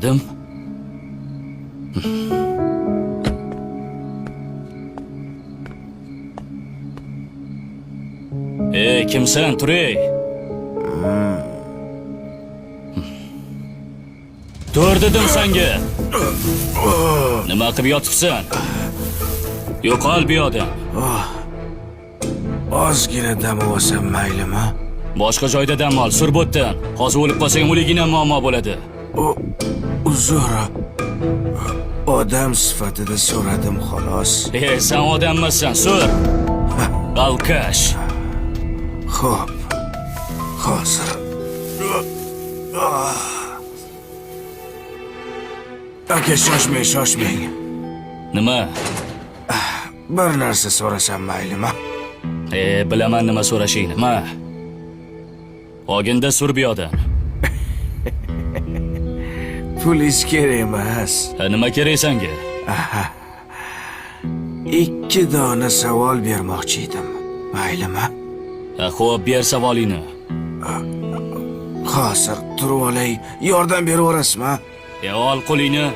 so'radim. Kimsan, Turay? Tur dedim senga. Nima qilib yotibsan? Yo'qol bu yoqdan. Ozgina dam olsam maylimi? Boshqa joyda dam ol, surbotdan. Hozir o'lib qolsang o'ligina muammo bo'ladi. Uzr. Odam sifatida so'radim xolos. Sen odam emassan, sur. Alkash. Xo'p. Hozir. Aka, shoshmang. Nima? Bir narsa so'rasam maylimi? Bilaman nima so'rashingni. Ma. Oginda sur bu yoqdan. Pulingiz kerak emas. Nima kerak senga? 2 dona savol bermoqchi edim. Maylimi? Xo'p, ber savolingni. Hozir turib olay, yordam beraverasizmi? Ol qo'lingni.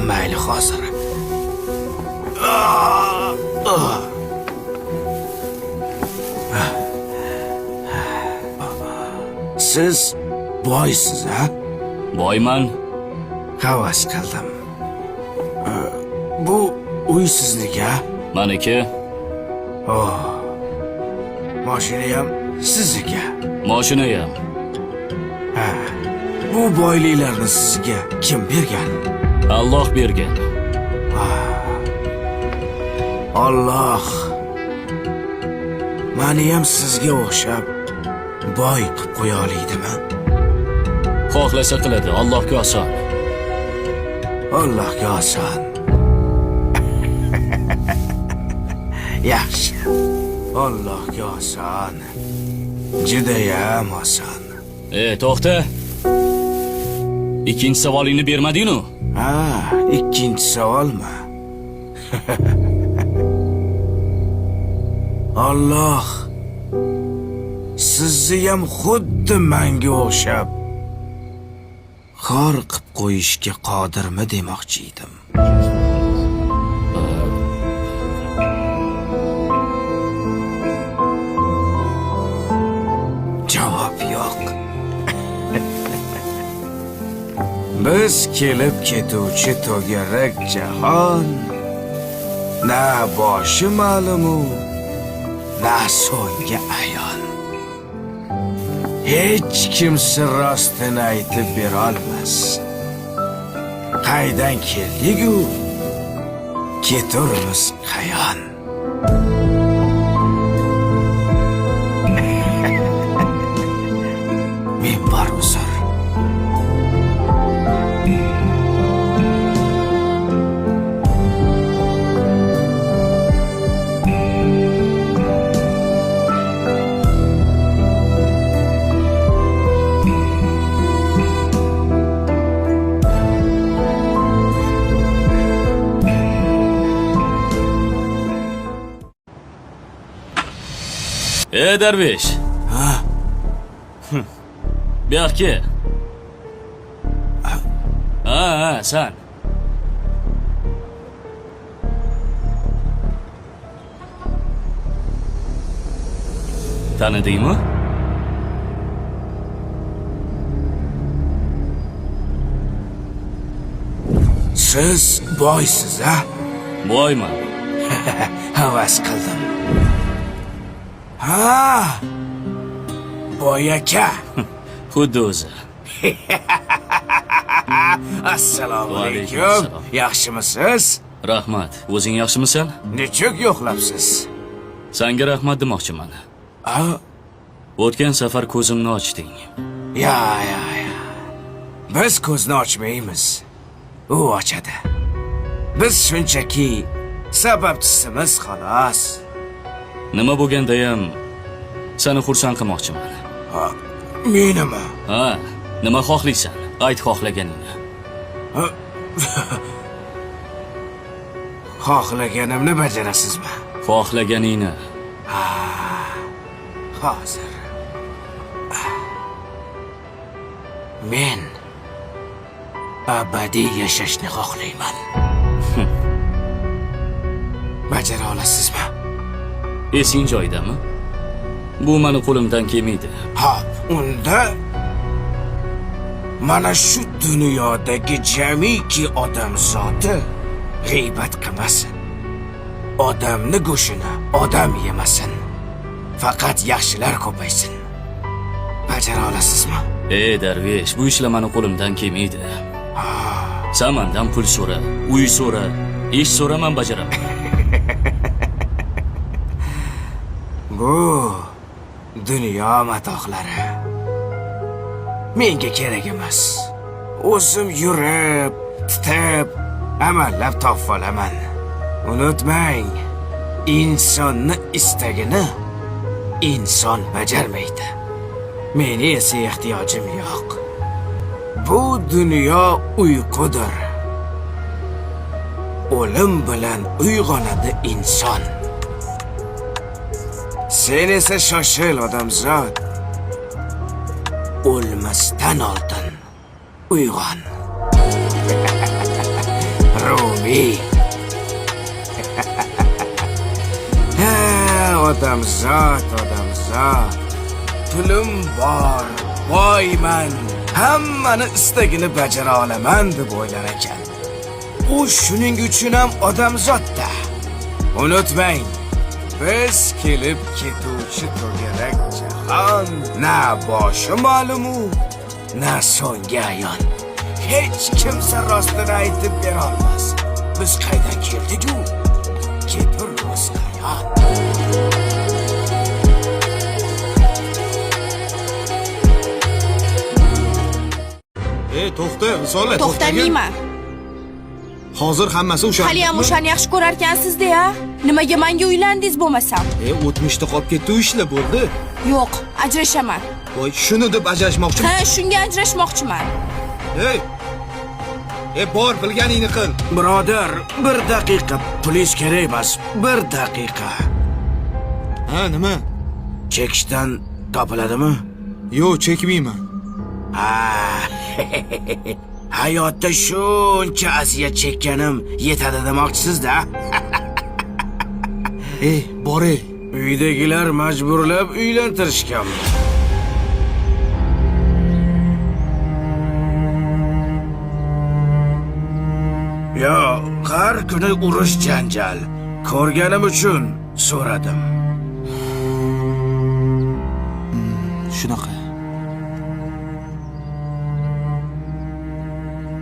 Mayli, hozir. Siz boysiz, ha? Boyman. Havas qildim. Bu uy sizniki, ha? Meniki. Mashina ham sizniki. Mashina ham. Bu boyliklarni sizga kim bergan? Alloh bergan. Alloh meni ham sizga o'xshab boy qilib qo'ya olaydimi? Xohlasa qiladi, Allohga oson. Allohga oson. Yaxshi. Allohga oson. Judayam oson. To'xta. Ikkinchi savolingni bermading-ku? Ikkinchi savolmi? Alloh sizni ham xuddi menga o'xshab xor qilib qo'yishga qodirmi demoqchi edim. Javob yo'q. Biz kelib ketuvchi to'garak jahon na boshi ma'lumu, na so'nggi ayon. Hech kim sir rostini aytib bera olmas. Qaydan keldik-u, keturmiz qayon. Men bor uzr. Darvish. Bu yoqqa. Sen. Tanidingmi? Siz boysiz, ha? Boyman. Havas qildim. Boy aka. Xuddi o'zi. Assalomu alaykum. Yaxshimisiz? Rahmat. O'zing yaxshimisan? Nechuk yo'qlabsiz? Senga rahmat demoqchiman. O'tgan safar ko'zimni ochding. Ya. Biz ko'zni ochmaymiz. U ochadi. Biz shunchaki sababchisimiz xolos. Nima bo'lganda ham seni xursand qilmoqchiman. Menimi? Nima xohlaysan? Ayt xohlaganingni. Xohlaganimni bajarasizmi? Xohlaganingni. Hozir. Men abadiy yashashni xohlayman. Bajara olasizmi? Esing joyidami? Bu meni qo'limdan kelmaydi. Ha, unda mana shu dunyodagi jamiki odam zoti g'iybat qilmasin. Odamni go'shini odam yemasin. Faqat yaxshilar ko'paysin. Bajara olasizmi? Darvesh, bu ishlar meni qo'limdan kelmaydi. Sen mendan pul so'ra, uy so'ra, ish so'ra, men bajaraman. Bu dunyo matohlari menga kerak emas. O'zim yurib, titib, amallab topib olaman. Unutmang, insonni istagini inson bajarmaydi. Meni esa ehtiyojim yo'q. Bu dunyo uyqudir. O'lim bilan uyg'onadi inson. Sen esa shoshil odamzod. O'lmasdan oldin uyg'on. Rumi. Odamzod. Pulim bor, boyman. Hammani istagini bajara olaman deb o'ylar ekan. U shuning uchun ham odamzodda. Unutmang, biz kelib ketuvchi to'garak jahon, na boshi ma'lumu, na so'nggi ayon. Hech kimsa rostini aytib bera olmas. Biz qaydan keldik-ku? Keturmiz qayon. To'xta, Risolat. To'xtamayman. Hozir hammasi o'sha. Hali ham o'shani yaxshi ko'rarkansiz-da. Nimaga menga uylandingiz bo'lmasam? O'tmishda qolib ketdi u ishlar bo'ldi. Yo'q, ajrashaman. Voy, shuni deb ajrashmoqchiman. Ha, shunga ajrashmoqchiman. Bor, bilganingni qil. Birodar, bir daqiqa. Pulingiz kerak emas. Bir daqiqa. Ha, nima? Chekishdan topiladimi? Yo'q, chekmayman. Hayotda shuncha aziyat chekkanim yetadi demoqchisiz-da. Boray. Uydagilar majburlab uylantirishgan. Yo, har kuni urush janjal. Ko'rganim uchun so'radim. Shunaqa.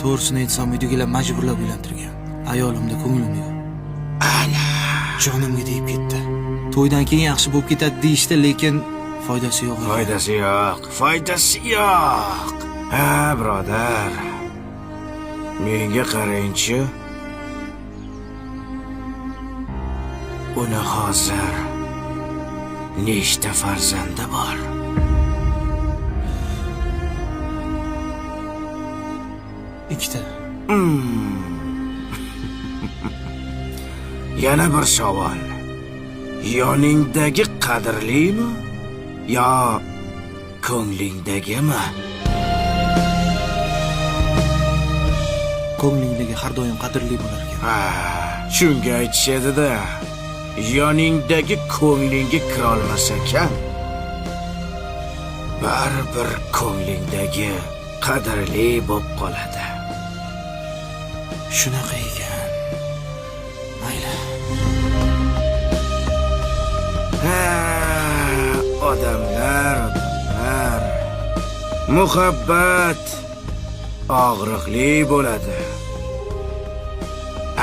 To'g'risini aytsam, uydagilar majburlab uylantirgan. Ayolimda ko'nglim yo'q. Ana, Jonimga tegib ketdi. To'ydan keyin yaxshi bo'lib ketadi deyishdi, lekin foydasi yo'q. Foydasi yo'q. Ha, birodar. Menga qarang-chi. Uni hozir nechta farzandi bor? Ikkita. Yana bir savol. Yoningdagi qadrlimi yo ko'nglingdagimi? Ko'nglingdagi har doim qadrli bo'lar ekan. Shunga aytishadi-da. Yoningdagi ko'nglingga kira olmas ekan. Baribir ko'nglingdagi qadrli bo'lib qoladi. Shunaqa ekan. Mayli. Odamlar. Muhabbat og'riqli bo'ladi.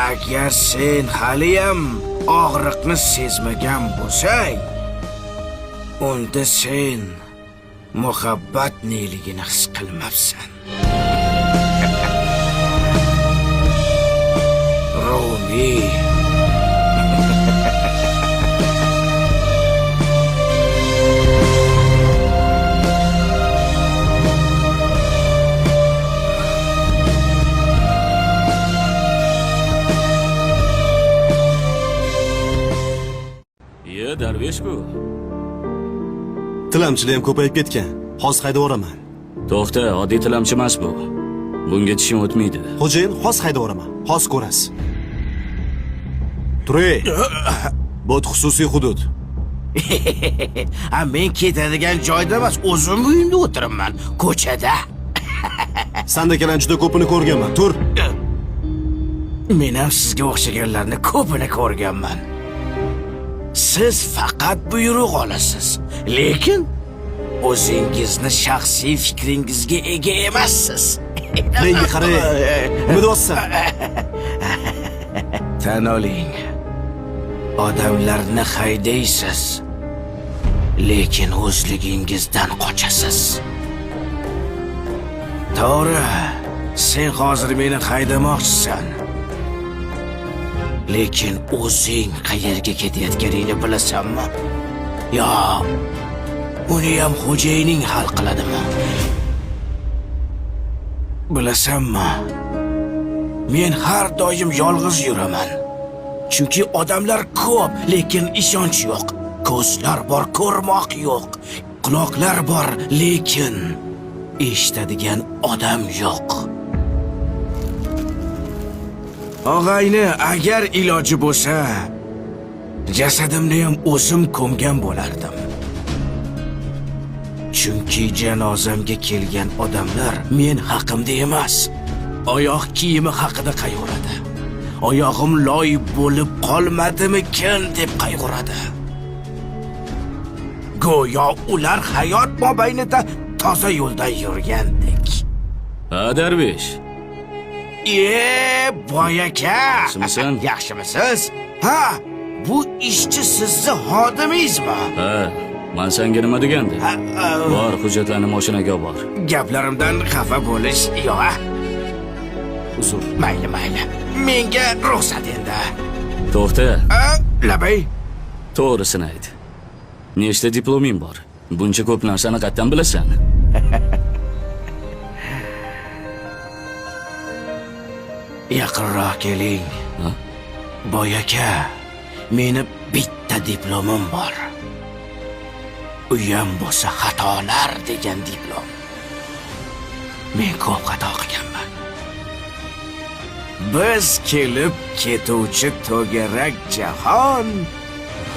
Agar sen haliyam og'riqni sezmagan bo'lsang, unda sen muhabbat neligini his qilmabsan. Rumi. Darvesh-ku. Tilamchilar ham ko'payib ketgan. Hozir haydab yuboraman. To'xta, oddiy tilamchi emas bu. Bunga tishim o'tmaydi. Xo'jayin xos haydaveraman. Xos ko'rasiz. Turay. Bu xususiy hudud. Ha, men ketadigan joyda emas, o'zim uyimda o'tiribman, ko'chada. Sandakilar juda ko'pini ko'rganman. Tur. Men ham sizga o'xshaganlarni ko'pini ko'rganman. Siz faqat buyruq olasiz, lekin o'zingizni shaxsiy fikringizga ega emassiz. Menga qarang. Nima deyapsan? Tan oling. Odamlarni haydaysiz, lekin o'zligingizdan qochasiz. To'g'ri, sen hozir meni haydamoqchisan. Lekin o'zing qayerga ketayotganingni bilasanmi? Yo, uni ham xo'jayining hal qiladimi? Bilasanmi? Men har doim yolg'iz yuraman. Chunki odamlar ko'p, lekin ishonch yo'q. Ko'zlar bor, ko'rmoq yo'q. Quloqlar bor, lekin eshitadigan odam yo'q. Og'ayni, agar iloji bo'lsa, jasadimni ham o'zim ko'mgan bo'lardim. Chunki janozamga kelgan odamlar men haqimda emas, oyoq kiyimi haqida qayg'uradi. Oyog'im loy bo'lib qolmadimikin deb qayg'uradi. Go'yo ular hayot mobaynida toza yo'ldan yurgandek. Ha, Darvesh. Boy aka. Yaxshimisan? Yaxshimisiz? Ha, bu ishchi sizni xodimingizmi? Ha, men senga nima degandim? Bor, hujjatlarni mashinaga olib bor. Gaplarimdan xafa bo'lish yo'q. Uzr. Mayli. Menga ruxsat endi. To'xta. Labay. To'g'risini ayt. Nechta diploming bor? Buncha ko'p narsani qayerdan bilasan? Yaqinroq keling. Boy aka, meni bitta diplomim bor. Uyam bo'lsa xatolar degan diplom. Men ko'p xato qilganman. Biz kelib ketuvchi to'garak jahon,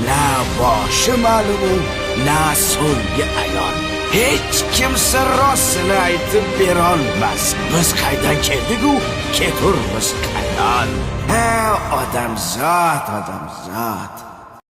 na boshi ma'lum, na so'nggi ayon. Hech kimsa rostini aytib bera olmas. Biz qaydan keldik-ku, keturmiz qayon. Ha, odamzod.